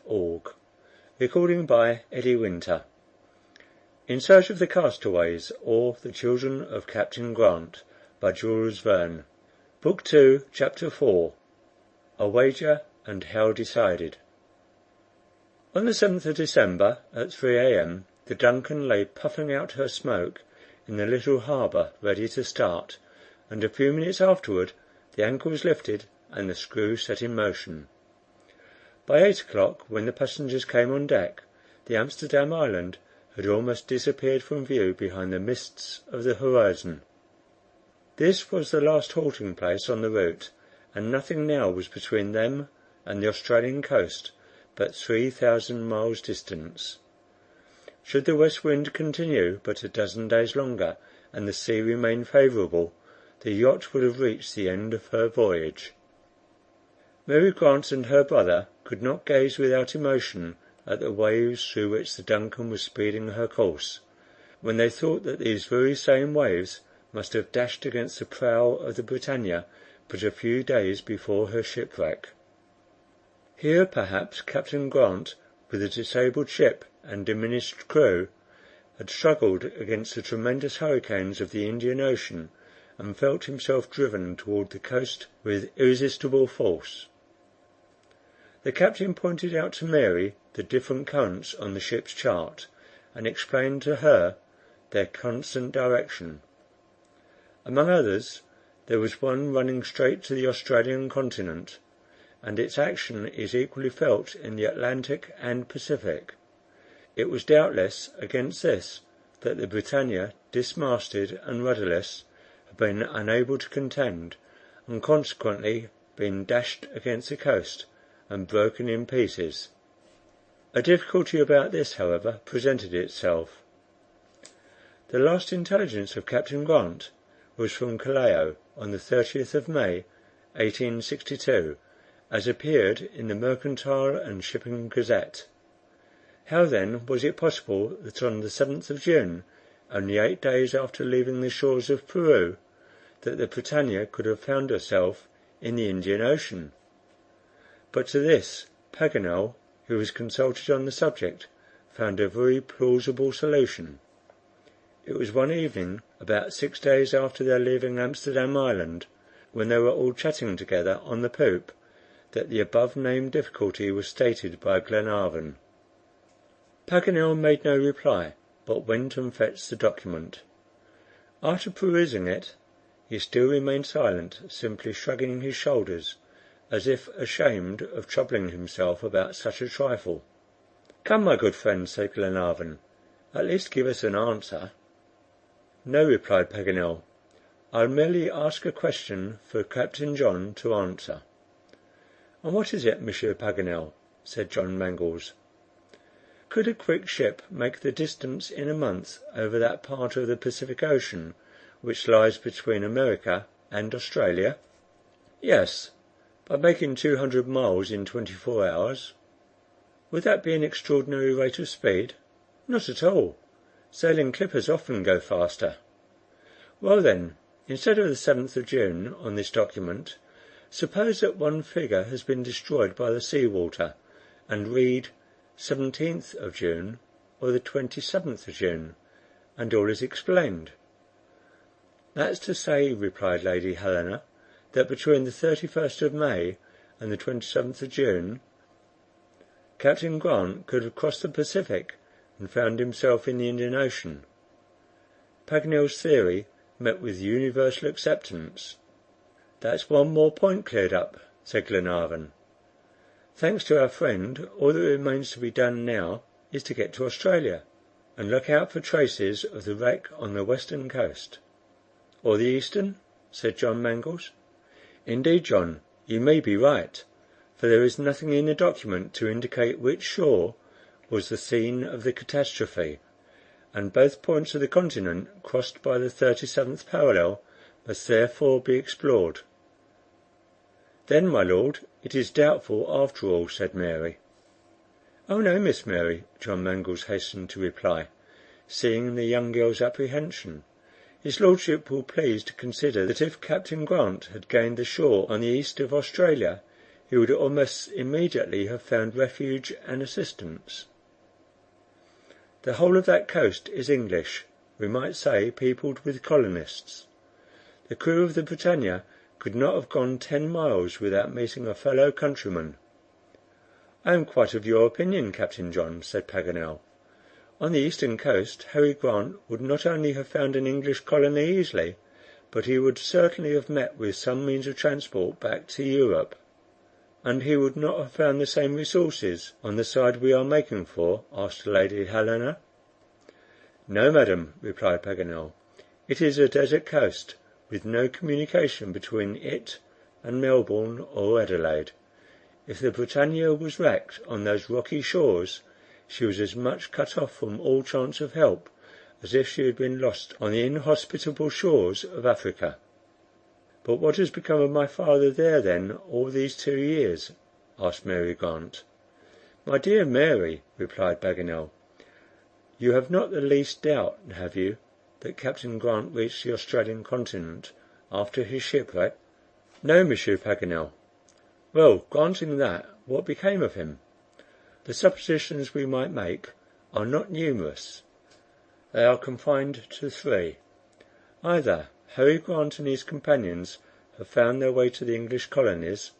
org. Recording by Eddie Winter. In Search of the Castaways, or The Children of Captain Grant, by Jules Verne. Book 2, Chapter 4. A Wager and How Decided. On the 7th of December, at 3 a.m., the Duncan lay puffing out her smoke in the little harbour, ready to start, and a few minutes afterward the anchor was lifted and the screw set in motion. By 8 o'clock, when the passengers came on deck, the Amsterdam Island had almost disappeared from view behind the mists of the horizon. This was the last halting place on the route, and nothing now was between them and the Australian coast but 3,000 miles distance. Should the west wind continue but a dozen days longer, and the sea remain favourable, the yacht would have reached the end of her voyage. Mary Grant and her brother could not gaze without emotion at the waves through which the Duncan was speeding her course, when they thought that these very same waves must have dashed against the prow of the Britannia but a few days before her shipwreck. Here, perhaps, Captain Grant, with a disabled ship and diminished crew, had struggled against the tremendous hurricanes of the Indian Ocean, and felt himself driven toward the coast with irresistible force. The captain pointed out to Mary the different currents on the ship's chart, and explained to her their constant direction. Among others, there was one running straight to the Australian continent, and its action is equally felt in the Atlantic and Pacific. It was doubtless against this that the Britannia, dismasted and rudderless, had been unable to contend, and consequently been dashed against the coast and broken in pieces. A difficulty about this, however, presented itself. The last intelligence of Captain Grant was from Callao on the 30th of May, 1862, as appeared in the Mercantile and Shipping Gazette. How then was it possible that on the 7th of June, only 8 days after leaving the shores of Peru, that the Britannia could have found herself in the Indian Ocean? But to this Paganel, who was consulted on the subject, found a very plausible solution. It was one evening, about 6 days after their leaving Amsterdam Island, when they were all chatting together on the poop, that the above-named difficulty was stated by Glenarvan. Paganel made no reply, but went and fetched the document. After perusing it, he still remained silent, simply shrugging his shoulders, as if ashamed of troubling himself about such a trifle. "Come, my good friend," said Glenarvan, "at least give us an answer." "No," replied Paganel. "I'll merely ask a question for Captain John to answer." "And what is it, Monsieur Paganel?" said John Mangles. "Could a quick ship make the distance in a month over that part of the Pacific Ocean which lies between America and Australia?" "Yes, by making 200 miles in 24 hours." "Would that be an extraordinary rate of speed?" "Not at all. Sailing clippers often go faster." "Well, then, instead of the 7th of June on this document, suppose that one figure has been destroyed by the sea water, and read 17th of June or the 27th of June, and all is explained." "That's to say," replied Lady Helena, "that between the 31st of May and the 27th of June, Captain Grant could have crossed the Pacific and found himself in the Indian Ocean." Paganel's theory met with universal acceptance. "That's one more point cleared up," said Glenarvan. "Thanks to our friend, all that remains to be done now is to get to Australia, and look out for traces of the wreck on the western coast." "Or the eastern?" said John Mangles. "Indeed, John, you may be right, for there is nothing in the document to indicate which shore was the scene of the catastrophe, and both points of the continent crossed by the 37th parallel must therefore be explored." "Then, my lord, it is doubtful after all," said Mary. "Oh no, Miss Mary," John Mangles hastened to reply, seeing the young girl's apprehension. "His lordship will please to consider that if Captain Grant had gained the shore on the east of Australia, he would almost immediately have found refuge and assistance. The whole of that coast is English, we might say peopled with colonists. The crew of the Britannia could not have gone 10 miles without meeting a fellow countryman. "I am quite of your opinion, Captain John," said Paganel. "On the eastern coast Harry Grant would not only have found an English colony easily, but he would certainly have met with some means of transport back to Europe." "And he would not have found the same resources on the side we are making for?" asked Lady Helena. "No, madam," replied Paganel. "It is a desert coast, with no communication between it and Melbourne or Adelaide. If the Britannia was wrecked on those rocky shores, she was as much cut off from all chance of help as if she had been lost on the inhospitable shores of Africa." "But what has become of my father there, then, all these 2 years?" asked Mary Grant. "My dear Mary," replied Paganel, "you have not the least doubt, have you, that Captain Grant reached the Australian continent after his shipwreck?" "No, Monsieur Paganel." "Well, granting that, what became of him?" "The suppositions we might make are not numerous. They are confined to 3. Either Harry Grant and his companions have found their way to the English colonies,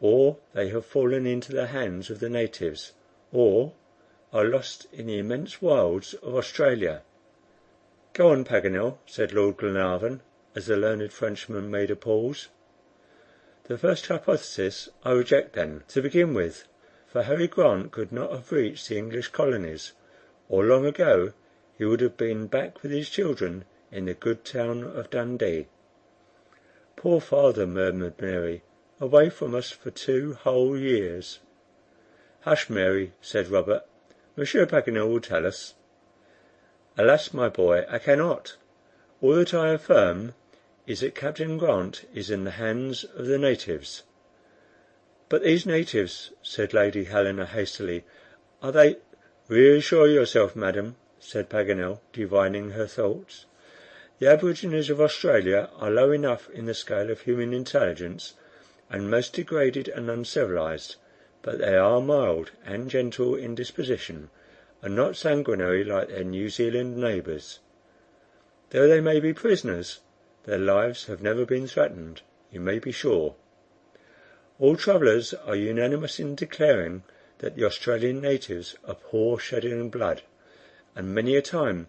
or they have fallen into the hands of the natives, or are lost in the immense wilds of Australia." "Go on, Paganel," said Lord Glenarvan, as the learned Frenchman made a pause. "The first hypothesis I reject, then, to begin with, for Harry Grant could not have reached the English colonies, or long ago he would have been back with his children in the good town of Dundee." "Poor father," murmured Mary, "away from us for 2 whole years." "Hush, Mary," said Robert. "Monsieur Paganel will tell us." "Alas, my boy, I cannot. All that I affirm is that Captain Grant is in the hands of the natives." "But these natives," said Lady Helena hastily, "are they—" "Reassure yourself, madam," said Paganel, divining her thoughts. "The aborigines of Australia are low enough in the scale of human intelligence, and most degraded and uncivilized, but they are mild and gentle in disposition, and not sanguinary like their New Zealand neighbors. Though they may be prisoners, their lives have never been threatened, you may be sure. All travellers are unanimous in declaring that the Australian natives abhor shedding blood, and many a time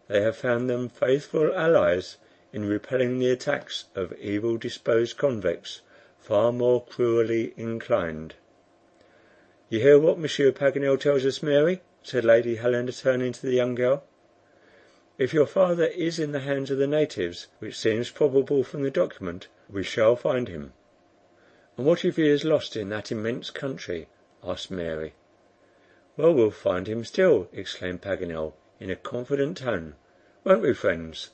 they have found them faithful allies in repelling the attacks of evil disposed convicts far more cruelly inclined." "You hear what Monsieur Paganel tells us, Mary?" said Lady Helena, turning to the young girl. "If your father is in the hands of the natives, which seems probable from the document, we shall find him." "And what if he is lost in that immense country?" asked Mary. "Well, we'll find him still," exclaimed Paganel, in a confident tone. "Won't we, friends?"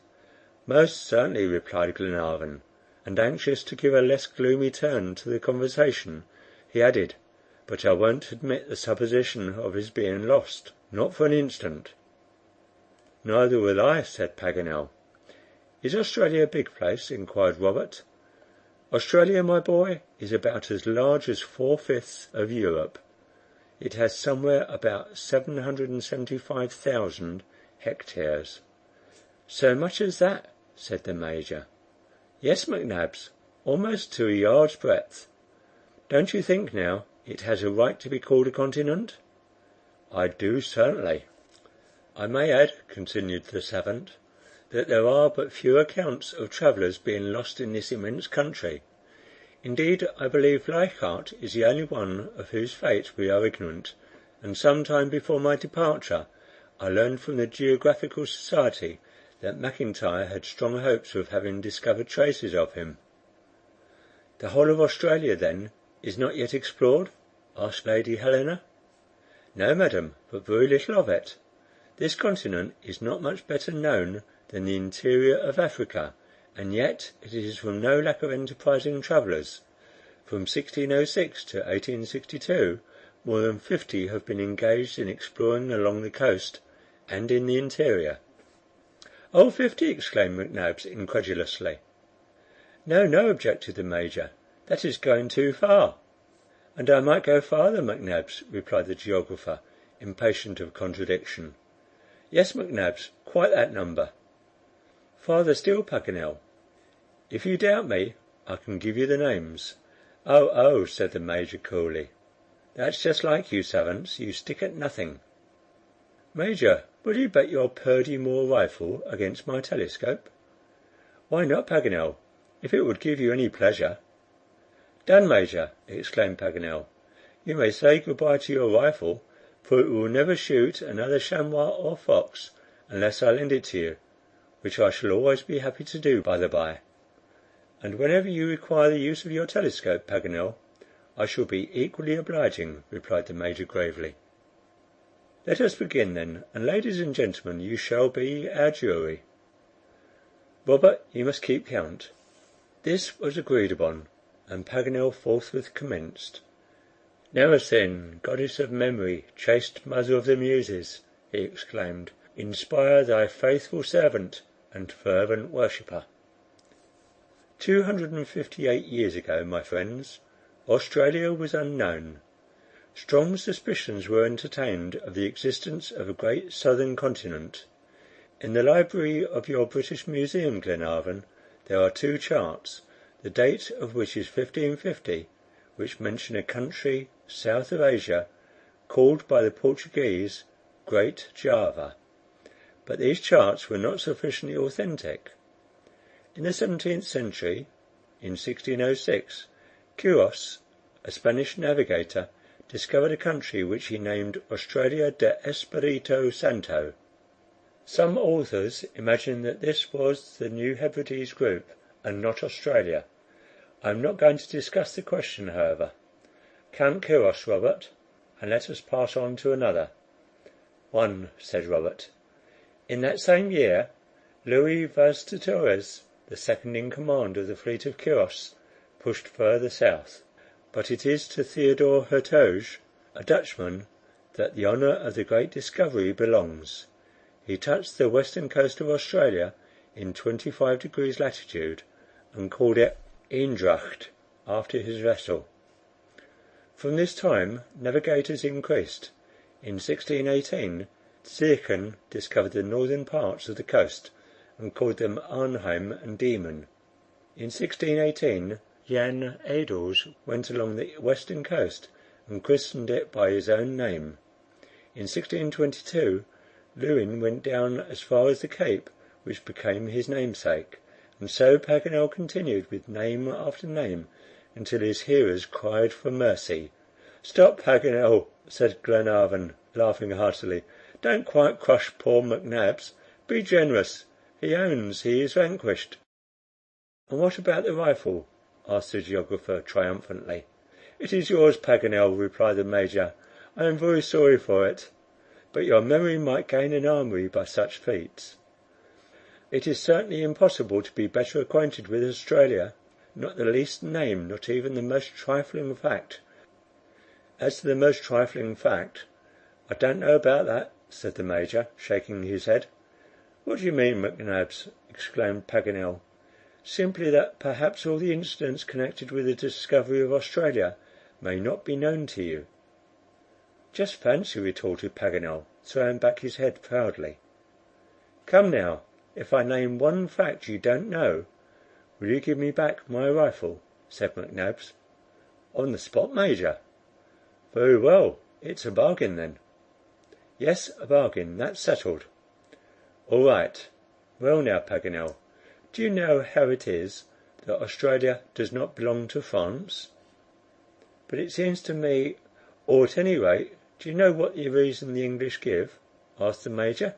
"Most certainly," replied Glenarvan; and, anxious to give a less gloomy turn to the conversation, he added, "But I won't admit the supposition of his being lost, not for an instant." "Neither will I," said Paganel. "Is Australia a big place?" inquired Robert. "Australia, my boy, is about as large as 4/5 of Europe. It has somewhere about 775,000 hectares." "So much as that?" said the Major. "Yes, McNabbs, almost to a yard's breadth. Don't you think, now, it has a right to be called a continent?" "I do, certainly." "I may add," continued the savant, "that there are but few accounts of travellers being lost in this immense country. Indeed, I believe Leichhardt is the only one of whose fate we are ignorant, and some time before my departure I learned from the Geographical Society that Macintyre had strong hopes of having discovered traces of him." "The whole of Australia, then, is not yet explored?" asked Lady Helena. "No, madam, but very little of it. This continent is not much better known than the interior of Africa, and yet it is from no lack of enterprising travellers. From 1606 to 1862 more than 50 have been engaged in exploring along the coast and in the interior." "Oh, 50!" exclaimed McNabbs, incredulously. "No, no," objected the Major, "that is going too far. "And I might go farther, McNabbs," replied the geographer, impatient of contradiction. "Yes, McNabbs, quite that number." "Farther still, Paganel. If you doubt me, I can give you the names." "Oh, oh," said the Major coolly. "That's just like you savants. You stick at nothing." "Major, will you bet your Purdy Moore rifle against my telescope?" "Why not, Paganel, if it would give you any pleasure?" "Done, Major!" exclaimed Paganel. "You may say good bye to your rifle, for it will never shoot another chamois or fox unless I lend it to you, which I shall always be happy to do, by the by. And whenever you require the use of your telescope, Paganel, I shall be equally obliging," replied the Major gravely. "Let us begin, then, and, ladies and gentlemen, you shall be our jury. Robert, you must keep count." This was agreed upon, and Paganel forthwith commenced. "Mnemosyne, goddess of memory, chaste mother of the Muses," he exclaimed, "inspire thy faithful servant and fervent worshipper." 258 years ago, my friends, Australia was unknown. Strong suspicions were entertained of the existence of a great southern continent. In the library of your British Museum, Glenarvan, there are two charts, the date of which is 1550, which mention a country south of Asia called by the Portuguese Great Java. But these charts were not sufficiently authentic. In the 17th century, in 1606, Quiros, a Spanish navigator, discovered a country which he named Australia de Espiritu Santo. Some authors imagine that this was the New Hebrides group, and not Australia. I am not going to discuss the question, however. Count Quiros, Robert, and let us pass on to another. "1," said Robert. "In that same year, Louis Vaz de Torres, the second in command of the fleet of Quiros, pushed further south. But it is to Theodore Hertoge, a Dutchman, that the honour of the great discovery belongs. He touched the western coast of Australia in 25 degrees latitude, and called it Eendracht after his vessel. From this time navigators increased. In 1618 Zeecken discovered the northern parts of the coast, and called them Arnheim and Diemen. In 1618 Jan Edels went along the western coast and christened it by his own name. In 1622 Lewin went down as far as the Cape, which became his namesake, and so Paganel continued with name after name until his hearers cried for mercy. "Stop, Paganel," said Glenarvan, laughing heartily. "Don't quite crush poor McNabbs. Be generous. He owns he is vanquished." "And what about the rifle?" asked the geographer triumphantly. "It is yours, Paganel," replied the Major. "I am very sorry for it, but your memory might gain an armory by such feats. It is certainly impossible to be better acquainted with Australia. Not the least name, not even the most trifling fact." "As to the most trifling fact, I don't know about that," said the Major, shaking his head. "What do you mean, McNabbs?" exclaimed Paganel. "Simply that perhaps all the incidents connected with the discovery of Australia may not be known to you." "Just fancy," retorted Paganel, throwing back his head proudly. "Come now, if I name one fact you don't know, will you give me back my rifle?" said McNabbs. "On the spot, Major." "Very well, it's a bargain then." "Yes, a bargain. That's settled." "All right. Well now, Paganel, do you know how it is that Australia does not belong to France?" "But it seems to me, or at any rate, do you know what the reason the English give?" asked the Major.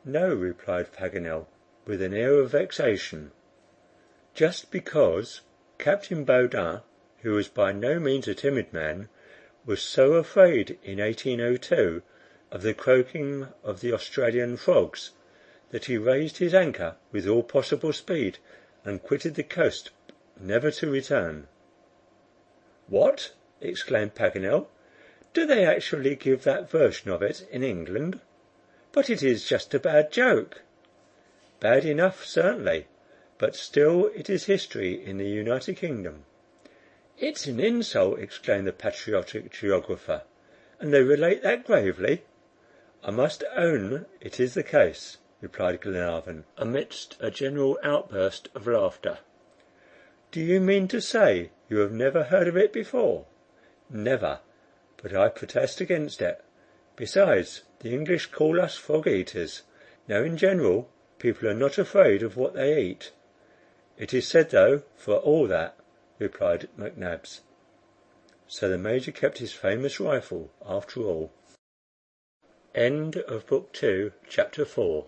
"No," replied Paganel, with an air of vexation. "Just because Captain Baudin, who was by no means a timid man, was so afraid in 1802 of the croaking of the Australian frogs, that he raised his anchor with all possible speed and quitted the coast, never to return." "What!" exclaimed Paganel. "Do they actually give that version of it in England? But it is just a bad joke." "Bad enough, certainly, but still it is history in the United Kingdom. "It's an insult!" exclaimed the patriotic geographer. "And they relate that gravely?" "I must own it is the case," replied Glenarvan, amidst a general outburst of laughter. "Do you mean to say you have never heard of it before?" "Never; but I protest against it. Besides, the English call us frog eaters. Now, in general, people are not afraid of what they eat." "It is said, though, for all that," replied McNabbs. So the Major kept his famous rifle after all. End of Book 2, Chapter 4.